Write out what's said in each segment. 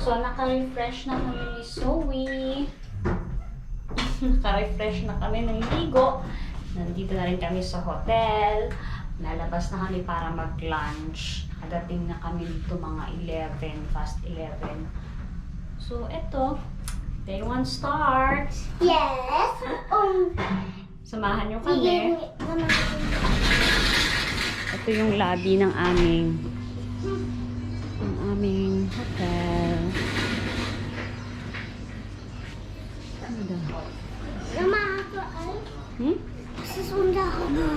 So, naka-refresh na kami ni Zoe. Naka-refresh na kami ng ligo. Nandito na rin kami sa hotel. Lalabas na kami para mag-lunch. Nakadating na kami dito mga 11, past 11. So, eto. Day 1 starts. Yes. Samahan nyo kami. Ito yung lobby ng aming hotel. Ano daw? Mama, ako ay. Sasunda ako na.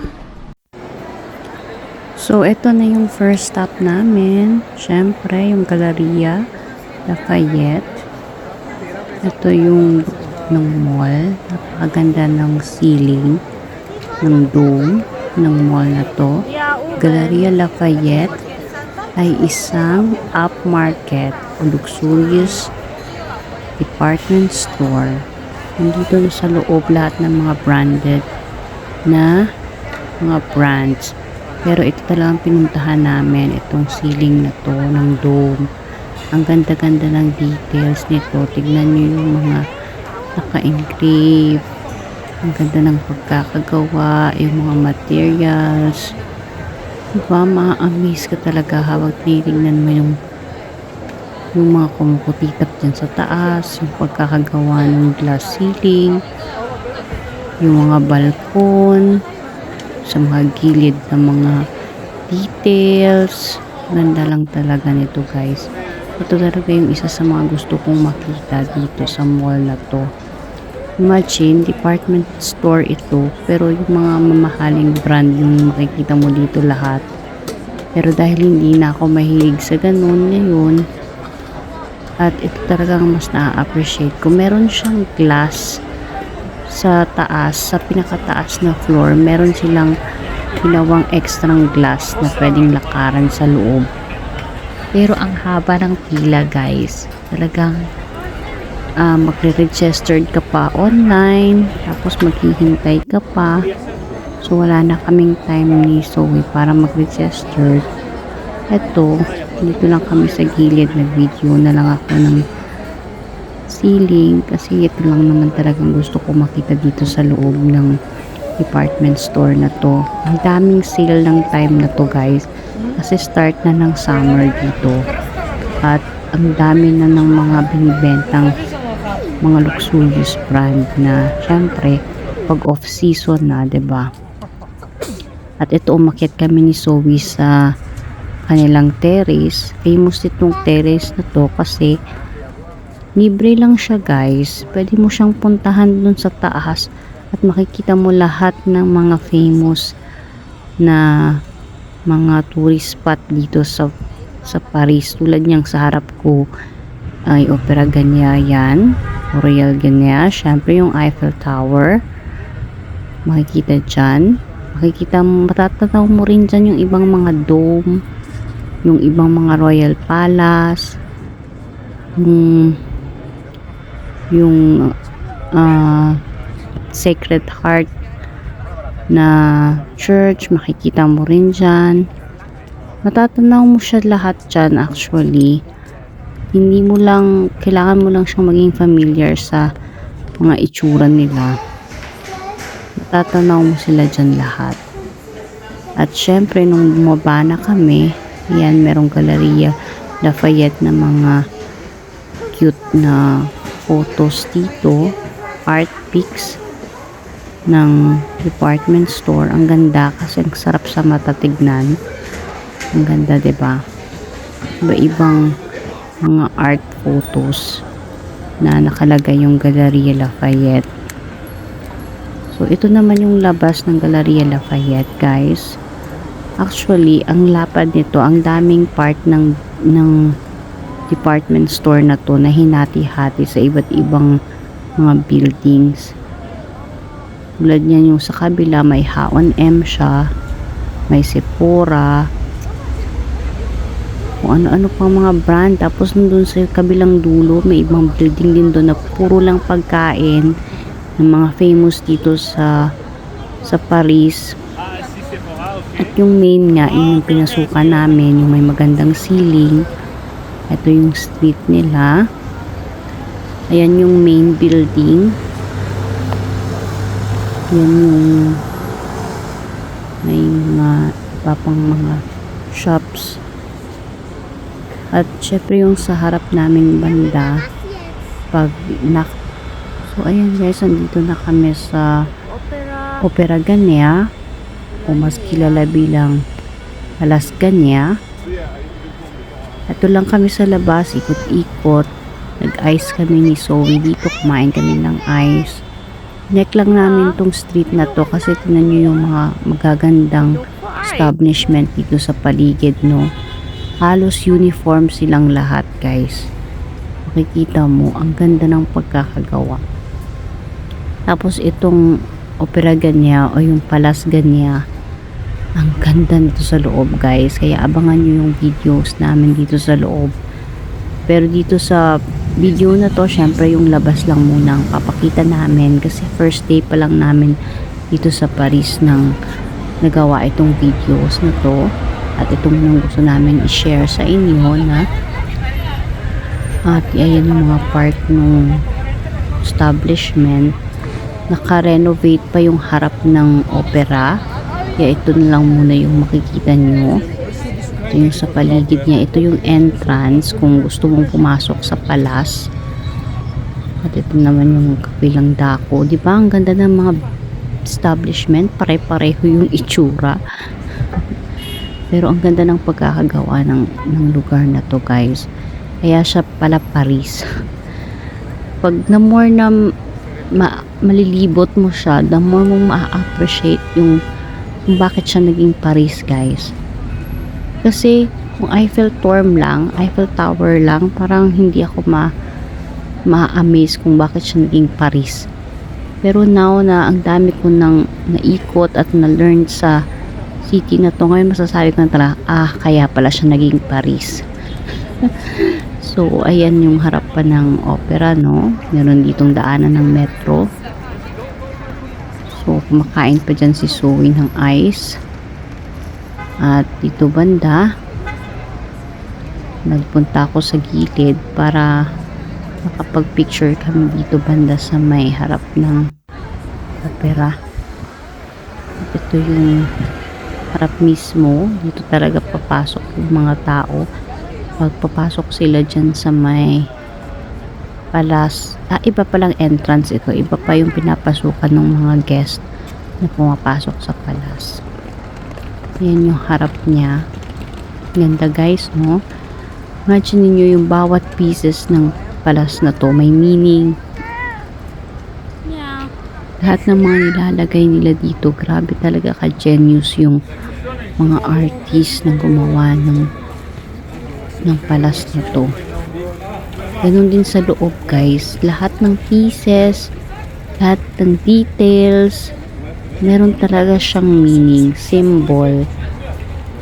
So, ito na yung first stop namin. Siyempre, yung Galleria Lafayette. Ito yung ng mall. Napakaganda ng ceiling, ng dome, ng mall na to. Galleria Lafayette ay isang upmarket o luxurious department store. Nandito sa loob lahat ng mga branded na mga brands. Pero ito talagang pinuntahan namin, itong ceiling na to ng dome. Ang ganda-ganda ng details nito. Tignan nyo yung mga naka-engrave. Ang ganda ng pagkakagawa, yung mga materials. Diba, ma-amaze ka talaga habang tinitingnan mo yung mga kumukutitap dyan sa taas, yung pagkakagawa ng glass ceiling, yung mga balkon, sa mga gilid ng mga details. Ganda lang talaga nito, guys. Ito talaga yung isa sa mga gusto kong makita dito sa mall na to. Imagine, department store ito, pero yung mga mamahaling brand yung makikita mo dito lahat. Pero dahil hindi na ako mahilig sa ganun ngayon, at ito talagang mas na-appreciate ko. Meron siyang glass sa taas, sa pinakataas na floor. Meron silang ginawang extrang glass na pwedeng lakaran sa loob. Pero ang haba ng pila, guys. Talagang magre-registered ka pa online, tapos maghihintay ka pa. So wala na kaming time ni Zoe para mag-register. Eto, dito lang kami sa gilid, nag-video na lang ako ng ceiling kasi ito lang naman talagang gusto ko makita dito sa loob ng department store na to. Ang daming sale ng time na to, guys, kasi start na ng summer dito at ang dami na ng mga binibentang mga luxurious brand na syempre pag off season na, 'di ba? At ito, umakyat kami ni Zoe sa kanilang terrace. Famous itong terrace na to kasi libre lang siya, guys. Pwede mo siyang puntahan dun sa taas at makikita mo lahat ng mga famous na mga tourist spot dito sa Paris. Tulad niyang sa harap ko ay Opera Garnier yan, Royal Garnier. Syempre yung Eiffel Tower makikita dyan. Matatanaw mo rin dyan yung ibang mga dome, yung ibang mga Royal Palace, yung Sacred Heart na church, makikita mo rin dyan. Matatanaw mo siya lahat dyan actually. Hindi mo lang, kailangan mo lang siyang maging familiar sa mga itsura nila. Matatanaw mo sila dyan lahat. At syempre, nung bumaba na kami, yan, merong Galleria Lafayette na mga cute na photos dito. Art pics ng department store. Ang ganda kasi ang sarap sa mata tignan. Ang ganda, 'di ba? Iba-ibang mga art photos na nakalagay yung Galleria Lafayette. So ito naman yung labas ng Galleria Lafayette, guys. Actually, ang lapad nito, ang daming part ng department store na to na hinati-hati sa iba't ibang mga buildings. Tulad niyan yung sa kabila, may H&M siya, may Sephora, kung ano-ano pang mga brand. Tapos nandun sa kabilang dulo, may ibang building din doon na puro lang pagkain ng mga famous dito sa Paris. At yung main nga, yung pinasukan namin, yung may magandang ceiling, Ito yung street nila. Ayan yung main building. Yan yung may mga iba pang mga shops. At syempre yung sa harap naming banda pag so ayan guys, andito na kami sa Opera Gania o mas kilala bilang Palas Gania. Ito lang kami sa labas, ikot-ikot. Nag-ice kami ni Zoe dito, kumain kami ng ice. Neck lang namin tong street na to kasi tingnan nyo yung mga magagandang establishment dito sa paligid, no? Halos uniform silang lahat, guys. Makikita mo, ang ganda ng pagkakagawa. Tapos itong Opera Gania o yung Palas Gania, ang ganda nito sa loob, guys. Kaya abangan nyo yung videos namin dito sa loob. Pero dito sa video na to, syempre yung labas lang muna ang papakita namin kasi first day pa lang namin dito sa Paris nang nagawa itong videos na to. At itong yung gusto namin i-share sa inyo na at ayan yung mga part ng establishment. Naka-renovate pa yung harap ng opera. Kaya ito na lang muna yung makikita nyo. Ito yung sa paligid niya. Ito yung entrance kung gusto mong pumasok sa palas. At ito naman yung kabilang dako. Diba? Ang ganda ng mga establishment. Pare-pareho yung itsura. Pero ang ganda ng pagkakagawa ng lugar na to, guys. Kaya siya pala Paris. Pag na more na malilibot mo siya, the more mo ma-appreciate yung kung bakit siya naging Paris, guys. Kasi kung Eiffel Tower lang, parang hindi ako ma-amaze kung bakit siya naging Paris. Pero now na ang dami ko nang naikot at na-learn sa city na to, ngayon masasabi ko na talaga, kaya pala siya naging Paris. So, ayan yung harapan ng opera, no? Meron ditong daanan ng metro. So, kumakain pa dyan si Zoe ng ice. At dito banda, nagpunta ako sa gilid para makapag-picture kami dito banda sa may harap ng opera. At ito yung harap mismo. Dito talaga papasok yung mga tao. Pagpapasok sila dyan sa may palas, iba palang entrance ito, iba pa yung pinapasukan ng mga guest na pumapasok sa palas. Yan yung harap niya. Ganda, guys, no? Imagine niyo yung bawat pieces ng palas na to may meaning. Yeah. Lahat ng mga nilalagay nila dito, grabe talaga ka-genius yung mga artist na gumawa ng palas na to. Ganun din sa loob, guys. Lahat ng pieces, lahat ng details, meron talaga siyang meaning, symbol.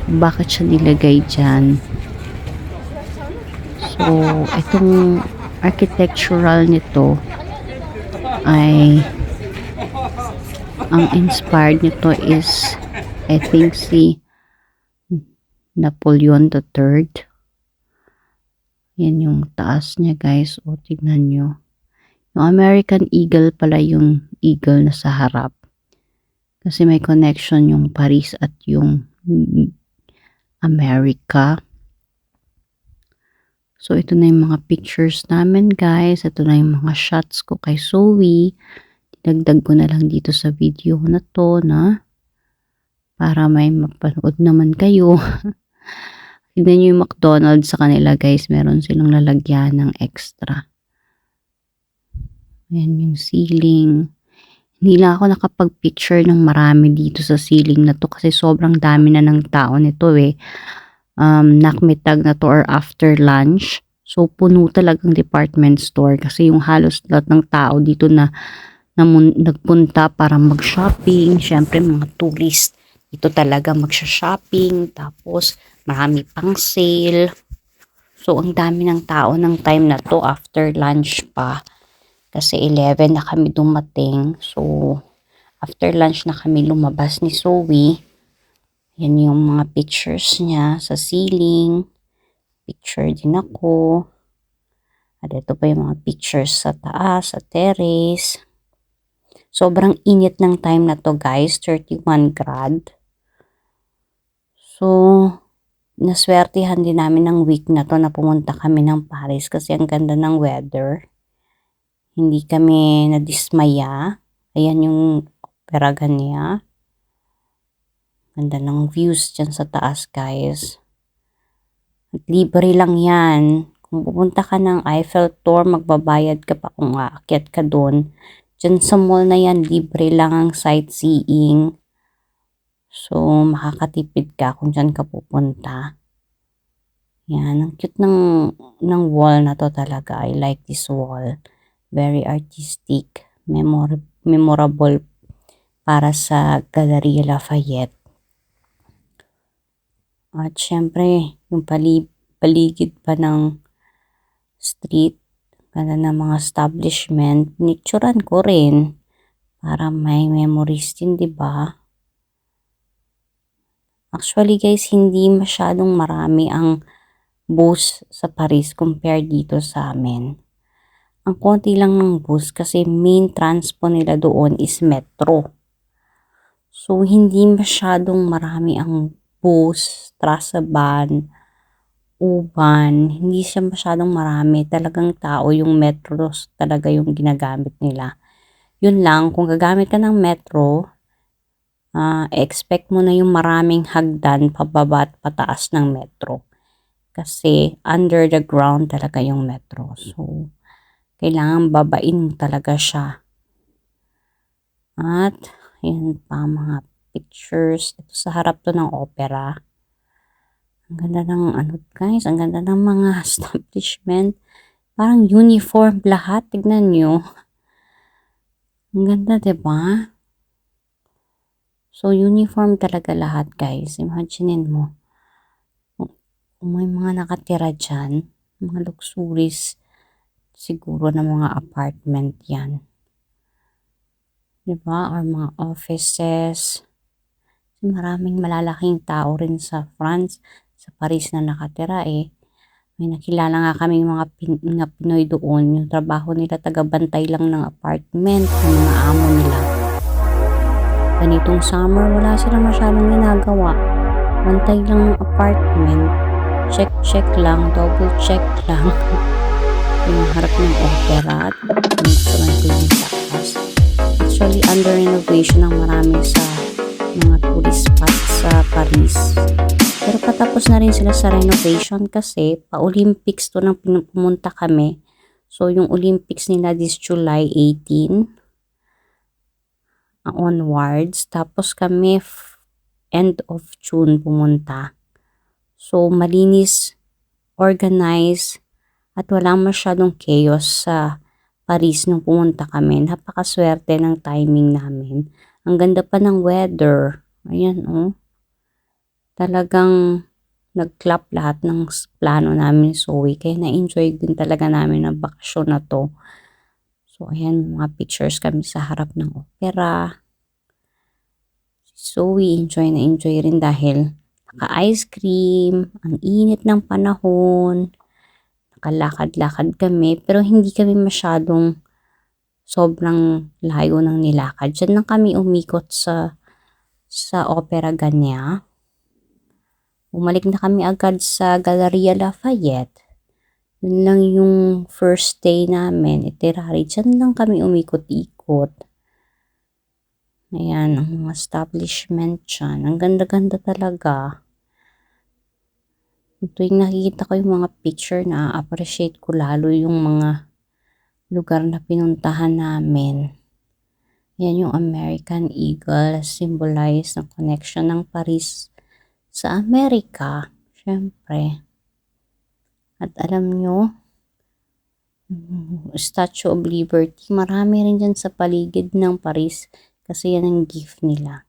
Bakit siya nilagay dyan. So, itong architectural nito ay ang inspired nito is I think si Napoleon III. Yan yung taas niya, guys. O, tignan nyo. Yung American Eagle pala yung eagle na sa harap. Kasi may connection yung Paris at yung America. So, ito na yung mga pictures namin, guys. Ito na yung mga shots ko kay Zoe. Dinagdag ko na lang dito sa video na to na para may mapanood naman kayo. Tignan nyo yung McDonald's sa kanila, guys. Meron silang lalagyan ng extra. Ayan yung ceiling. Hindi lang ako nakapag-picture ng marami dito sa ceiling na to kasi sobrang dami na ng tao nito eh. Nakmitag na to or after lunch. So, puno talagang department store kasi yung halos lahat ng tao dito na nagpunta para mag-shopping. Siyempre, mga tourist. Ito talaga magsha-shopping. Tapos, marami pang sale. So, ang dami ng tao ng time na to after lunch pa. Kasi 11 na kami dumating. So, after lunch na kami lumabas ni Zoe. Yan yung mga pictures niya sa ceiling. Picture din ako. At ito pa yung mga pictures sa taas, sa terrace. Sobrang init ng time na to guys, 31 grad. So, naswertihan din namin ng week na to na pumunta kami ng Paris kasi ang ganda ng weather. Hindi kami nadismaya. Ayan yung Opera Garnier. Ganda ng views dyan sa taas guys. At libre lang yan. Kung pupunta ka ng Eiffel Tower, magbabayad ka pa kung aakyat ka doon. Dyan sa mall na yan, libre lang ang sightseeing. So, makakatipid ka kung dyan ka pupunta. Yan, ang cute ng wall na to talaga. I like this wall. Very artistic. Memorable para sa Galleria Lafayette. At syempre, yung paligid pa ng street, ganda ng mga establishment, pinicturan ko rin para may memories din, di ba? Actually guys, hindi masyadong marami ang bus sa Paris compared dito sa amin. Ang konti lang ng bus kasi main transpo nila doon is metro. So, hindi masyadong marami ang bus, Trasaban, U-Bahn. Hindi siya masyadong marami. Talagang tao yung metro talaga yung ginagamit nila. Yun lang, kung gagamit ka ng metro, expect mo na yung maraming hagdan pababa at pataas ng metro. Kasi under the ground talaga yung metro. So, kailangan babain mo talaga siya. At, yun pa mga pictures. Ito sa harap to ng opera. Ang ganda ng guys, ang ganda ng mga establishment. Parang uniform lahat. Tignan nyo. Ang ganda, diba? So, uniform talaga lahat, guys. Imaginein mo. Kung may mga nakatira dyan, mga luxuries, siguro na mga apartment yan. Diba? Or mga offices. Maraming malalaking tao rin sa France, sa Paris na nakatira eh. May nakilala nga kami mga Pinoy doon. Yung trabaho nila, taga-bantay lang ng apartment, ng mga amo nila. Ganitong summer, wala silang masyadong ginagawa. Bantay lang ng apartment. Check lang, double check lang. Yung harap ng opera at pinagsuran ko yung taas. Actually, under renovation ang marami sa mga tourist spots sa Paris. Pero patapos na rin sila sa renovation kasi pa-Olympics to nang pumunta kami. So, yung Olympics nila this July 18 onwards. Tapos kami end of June pumunta. So, malinis, organized, at walang masyadong chaos sa Paris nung pumunta kami. Napakaswerte ng timing namin. Ang ganda pa ng weather. Ayan, oh. Talagang nag-clap lahat ng plano namin ni Zoe. Kaya na-enjoy din talaga namin ang bakasyon na to. So, ayan, mga pictures kami sa harap ng opera. Zoe, enjoy rin dahil naka-ice cream, ang init ng panahon, nakalakad-lakad kami, pero hindi kami masyadong sobrang layo ng nilakad. Diyan lang kami umikot sa Opera Garnier. Bumalik na kami agad sa Galleria Lafayette. Yun lang yung first day namin, itinerary. Diyan lang kami umikot-ikot. Ayan, ang mga establishment dyan. Ang ganda-ganda talaga. Tuwing nakikita ko yung mga picture, na-appreciate ko lalo yung mga lugar na pinuntahan namin. Yan yung American Eagle, symbolize ng connection ng Paris sa Amerika. Syempre. At alam nyo, Statue of Liberty, marami rin dyan sa paligid ng Paris kasi yan ang gift nila.